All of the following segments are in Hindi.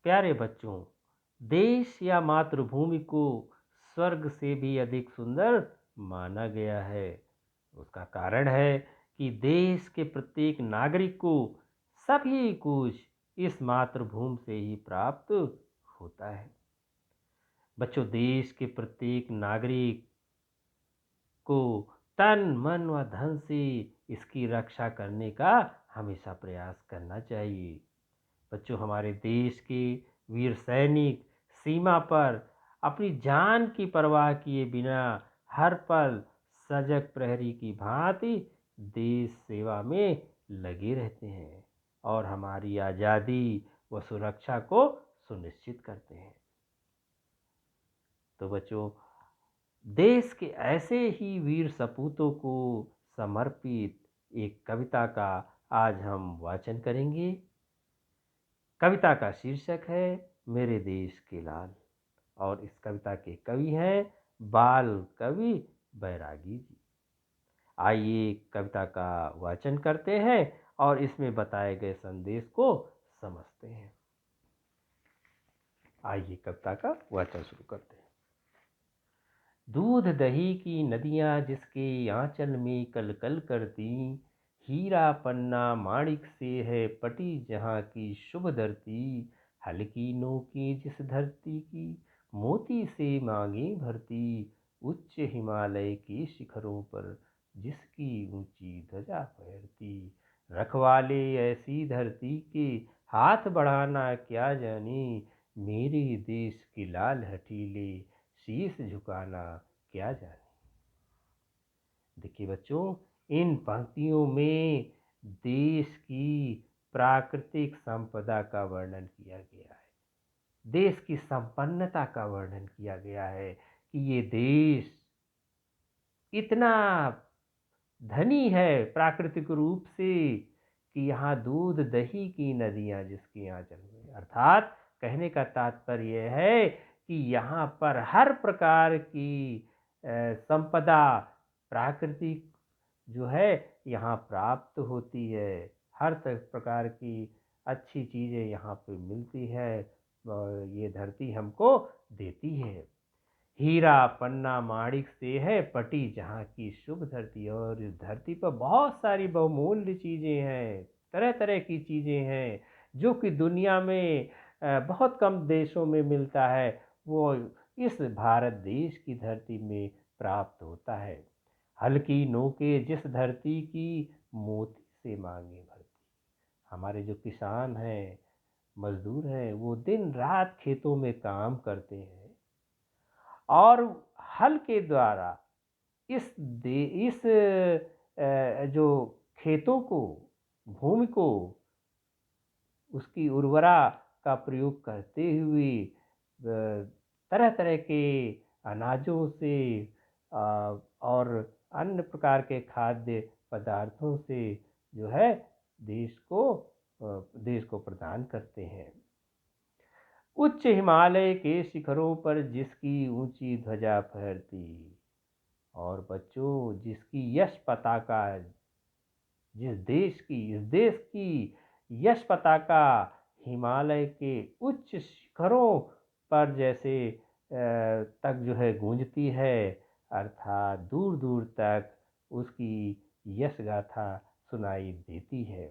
प्यारे बच्चों, देश या मातृभूमि को स्वर्ग से भी अधिक सुंदर माना गया है। उसका कारण है कि देश के प्रत्येक नागरिक को सभी कुछ इस मातृभूमि से ही प्राप्त होता है। बच्चों, देश के प्रत्येक नागरिक को तन मन व धन से इसकी रक्षा करने का हमेशा प्रयास करना चाहिए। बच्चों, हमारे देश के वीर सैनिक सीमा पर अपनी जान की परवाह किए बिना हर पल सजग प्रहरी की भांति देश सेवा में लगे रहते हैं और हमारी आज़ादी व सुरक्षा को सुनिश्चित करते हैं। तो बच्चों, देश के ऐसे ही वीर सपूतों को समर्पित एक कविता का आज हम वाचन करेंगे। कविता का शीर्षक है मेरे देश के लाल और इस कविता के कवि हैं बाल कवि बैरागी जी। आइए कविता का वाचन करते हैं और इसमें बताए गए संदेश को समझते हैं। आइए कविता का वाचन शुरू करते हैं। दूध दही की नदियाँ जिसके आंचल में कल कल करती, हीरा पन्ना माणिक से है पटी जहाँ की शुभ धरती, हल्की नोकी जिस धरती की मोती से मांगे भरती, उच्च हिमालय के शिखरों पर जिसकी ऊंची ध्वजा फहरती, रखवाले ऐसी धरती के हाथ बढ़ाना क्या जाने, मेरे देश के लाल हठीले शीश झुकाना क्या जाने। देखिए बच्चों, इन पंक्तियों में देश की प्राकृतिक संपदा का वर्णन किया गया है। देश की संपन्नता का वर्णन किया गया है कि ये देश इतना धनी है प्राकृतिक रूप से कि यहाँ दूध दही की नदियाँ जिसके यहाँ चल रही, अर्थात कहने का तात्पर्य है कि यहाँ पर हर प्रकार की संपदा प्राकृतिक जो है यहाँ प्राप्त होती है। हर प्रकार की अच्छी चीज़ें यहाँ पे मिलती है और ये धरती हमको देती है। हीरा पन्ना माणिक से है पटी जहाँ की शुभ धरती, और इस धरती पर बहुत सारी बहुमूल्य चीज़ें हैं, तरह तरह की चीज़ें हैं जो कि दुनिया में बहुत कम देशों में मिलता है, वो इस भारत देश की धरती में प्राप्त होता है। हल्की नोके जिस धरती की मोती से मांगे भरती। हमारे जो किसान हैं, मजदूर हैं, वो दिन रात खेतों में काम करते हैं और हल के द्वारा इस जो खेतों को, भूमि को, उसकी उर्वरा का प्रयोग करते हुए तरह तरह के अनाजों से और अन्य प्रकार के खाद्य पदार्थों से जो है देश को प्रदान करते हैं। उच्च हिमालय के शिखरों पर जिसकी ऊंची ध्वजा फहरती, और बच्चों जिसकी यश पताका, इस देश की यश पताका हिमालय के उच्च शिखरों पर जैसे तक जो है गूंजती है, अर्थात दूर दूर तक उसकी यश गाथा सुनाई देती है।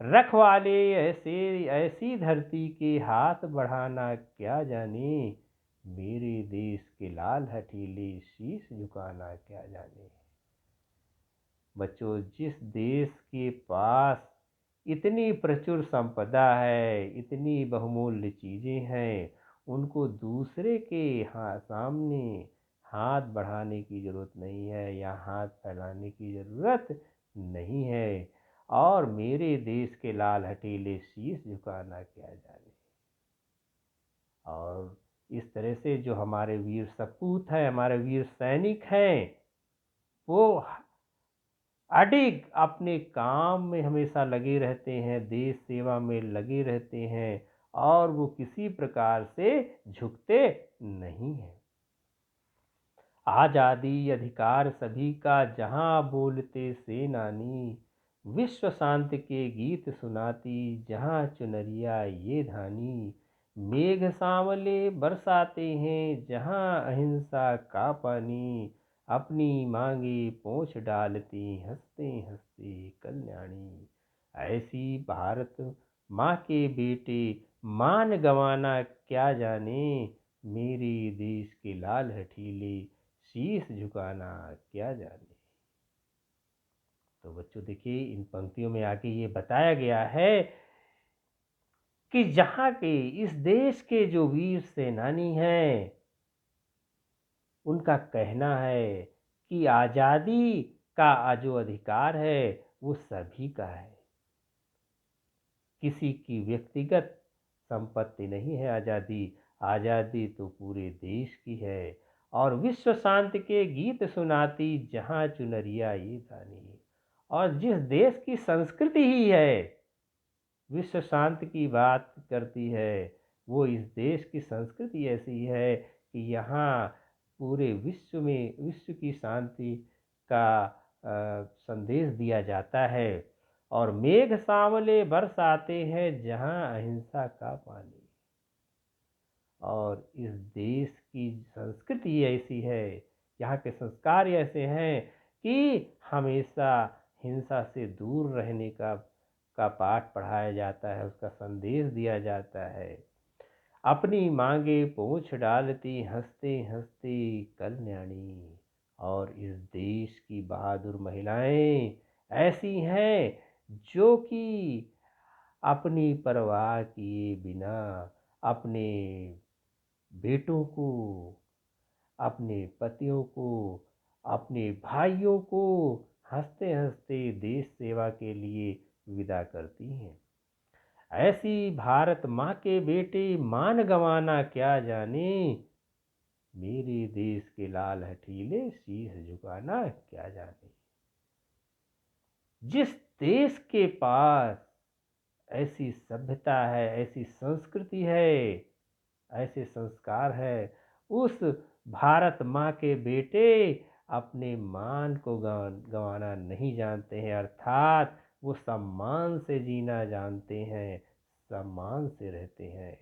रखवाले ऐसी धरती के हाथ बढ़ाना क्या जाने, मेरे देश के लाल हठीले शीश झुकाना क्या जाने। बच्चों, जिस देश के पास इतनी प्रचुर संपदा है, इतनी बहुमूल्य चीज़ें हैं, उनको दूसरे के सामने हाथ बढ़ाने की ज़रूरत नहीं है या हाथ फैलाने की ज़रूरत नहीं है, और मेरे देश के लाल हठीले शीश झुकाना क्या जाने। और इस तरह से जो हमारे वीर सपूत हैं, हमारे वीर सैनिक हैं, वो अडिग अपने काम में हमेशा लगे रहते हैं, देश सेवा में लगे रहते हैं और वो किसी प्रकार से झुकते नहीं हैं। आज़ादी अधिकार सभी का जहाँ बोलते सेनानी, विश्व शांति के गीत सुनाती जहाँ चुनरिया ये धानी, मेघ सांवले बरसाते हैं जहाँ अहिंसा का पानी, अपनी मांगे पोंछ डालती हंसते हंसते कल्याणी। ऐसी भारत माँ के बेटे, मान गंवाना क्या जाने, मेरे देश के लाल हठीले, शीश झुकाना क्या जाने। तो बच्चों देखिए, इन पंक्तियों में आगे ये बताया गया है कि जहाँ के इस देश के जो वीर सेनानी हैं, उनका कहना है कि आज़ादी का जो अधिकार है वो सभी का है। किसी की व्यक्तिगत संपत्ति नहीं है आज़ादी, आज़ादी तो पूरे देश की है। और विश्व शांति के गीत सुनाती जहाँ चुनरिया ये गानी। और जिस देश की संस्कृति ही है विश्व शांति की बात करती है, वो इस देश की संस्कृति ऐसी है कि यहाँ पूरे विश्व में विश्व की शांति का संदेश दिया जाता है। और मेघ सांवले बरसाते हैं जहाँ अहिंसा का पानी। और इस देश की संस्कृति ऐसी है, यहाँ के संस्कार ऐसे हैं कि हमेशा हिंसा से दूर रहने का पाठ पढ़ाया जाता है, उसका संदेश दिया जाता है। अपनी मांगे पोंछ डालती हंसते हंसते कल्याणी। और इस देश की बहादुर महिलाएं ऐसी हैं जो कि अपनी परवाह किए बिना अपने बेटों को, अपने पतियों को, अपने भाइयों को हंसते हंसते देश सेवा के लिए विदा करती हैं। ऐसी भारत माँ के बेटे, मान गंवाना क्या जाने, मेरे देश के लाल हठीले, शीश झुकाना क्या जाने। जिस देश के पास ऐसी सभ्यता है, ऐसी संस्कृति है, ऐसे संस्कार है, उस भारत माँ के बेटे अपने मान को गंवाना नहीं जानते हैं। अर्थात वो सम्मान से जीना जानते हैं, सम्मान से रहते हैं।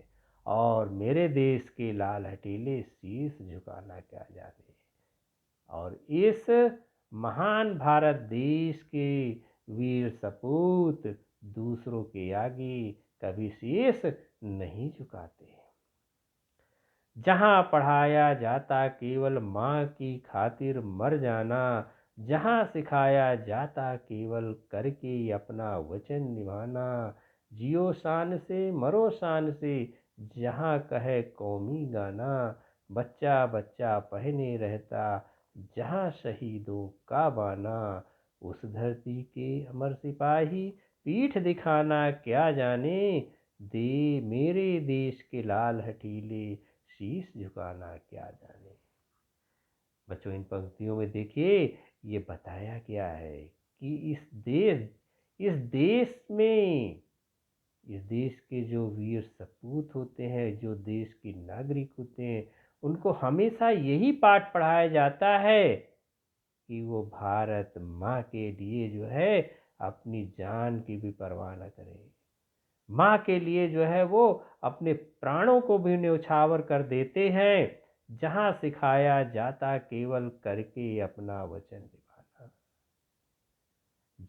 और मेरे देश के लाल हठीले, शीश झुकाना क्या जाने। और इस महान भारत देश के वीर सपूत दूसरों के आगे कभी शीश नहीं झुकाते। जहाँ पढ़ाया जाता केवल माँ की खातिर मर जाना, जहाँ सिखाया जाता केवल करके अपना वचन निभाना, जियो शान से मरो शान से, जहाँ कहे कौमी गाना, बच्चा बच्चा पहने रहता जहाँ शहीदों का बाना, उस धरती के अमर सिपाही पीठ दिखाना क्या जाने, दे मेरे देश के लाल हठीले, शीश झुकाना क्या जाने। बच्चों, इन पंक्तियों में देखिए ये बताया गया है कि इस देश के जो वीर सपूत होते हैं, जो देश के नागरिक होते हैं, उनको हमेशा यही पाठ पढ़ाया जाता है कि वो भारत माँ के लिए जो है अपनी जान की भी परवाह न करें। माँ के लिए जो है वो अपने प्राणों को भी न्यौछावर कर देते हैं। जहाँ सिखाया जाता केवल करके अपना वचन निभाना,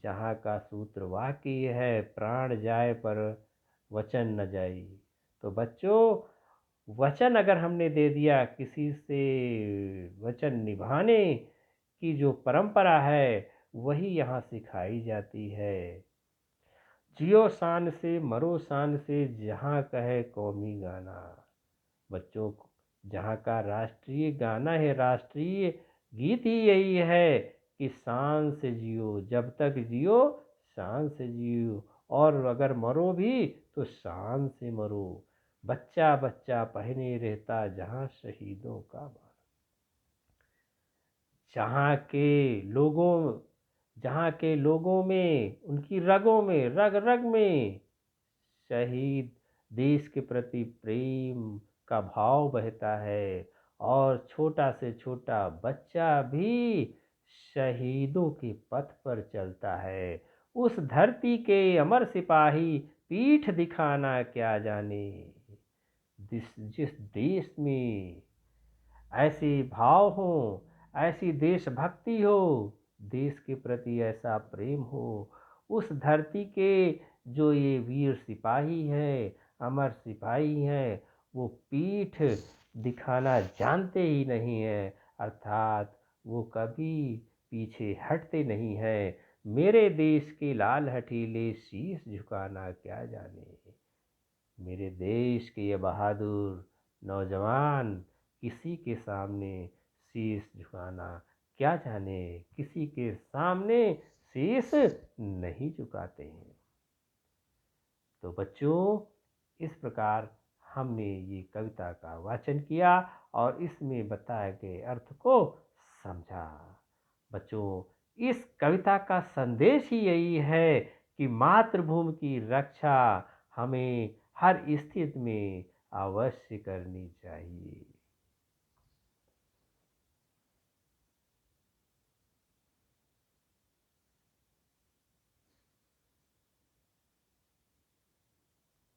जहाँ का सूत्र वाक्य है, प्राण जाए पर वचन न जाई। तो बच्चों, वचन अगर हमने दे दिया, किसी से वचन निभाने की जो परंपरा है वही यहाँ सिखाई जाती है। जियो शान से मरो शान से, जहाँ कहे कौमी गाना। बच्चों, जहाँ का राष्ट्रीय गाना है, राष्ट्रीय गीत ही यही है कि शान से जियो, जब तक जियो शान से जियो, और अगर मरो भी तो शान से मरो, बच्चा बच्चा पहने रहता जहाँ शहीदों का बार। जहाँ के लोगों में, उनकी रगों में, रग रग में शहीद देश के प्रति प्रेम का भाव बहता है। और छोटा से छोटा बच्चा भी शहीदों के पथ पर चलता है। उस धरती के अमर सिपाही पीठ दिखाना क्या जाने, जिस देश में ऐसे भाव हों, ऐसी देशभक्ति हो, देश के प्रति ऐसा प्रेम हो, उस धरती के जो ये वीर सिपाही हैं, अमर सिपाही हैं, वो पीठ दिखाना जानते ही नहीं हैं, अर्थात वो कभी पीछे हटते नहीं हैं। मेरे देश के लाल हठीले शीश झुकाना क्या जाने, मेरे देश के ये बहादुर नौजवान किसी के सामने शीश झुकाना क्या जाने, किसी के सामने शीश नहीं झुकाते हैं। तो बच्चों, इस प्रकार हमने ये कविता का वाचन किया और इसमें बताए गए अर्थ को समझा। बच्चों, इस कविता का संदेश ही यही है कि मातृभूमि की रक्षा हमें हर स्थिति में अवश्य करनी चाहिए।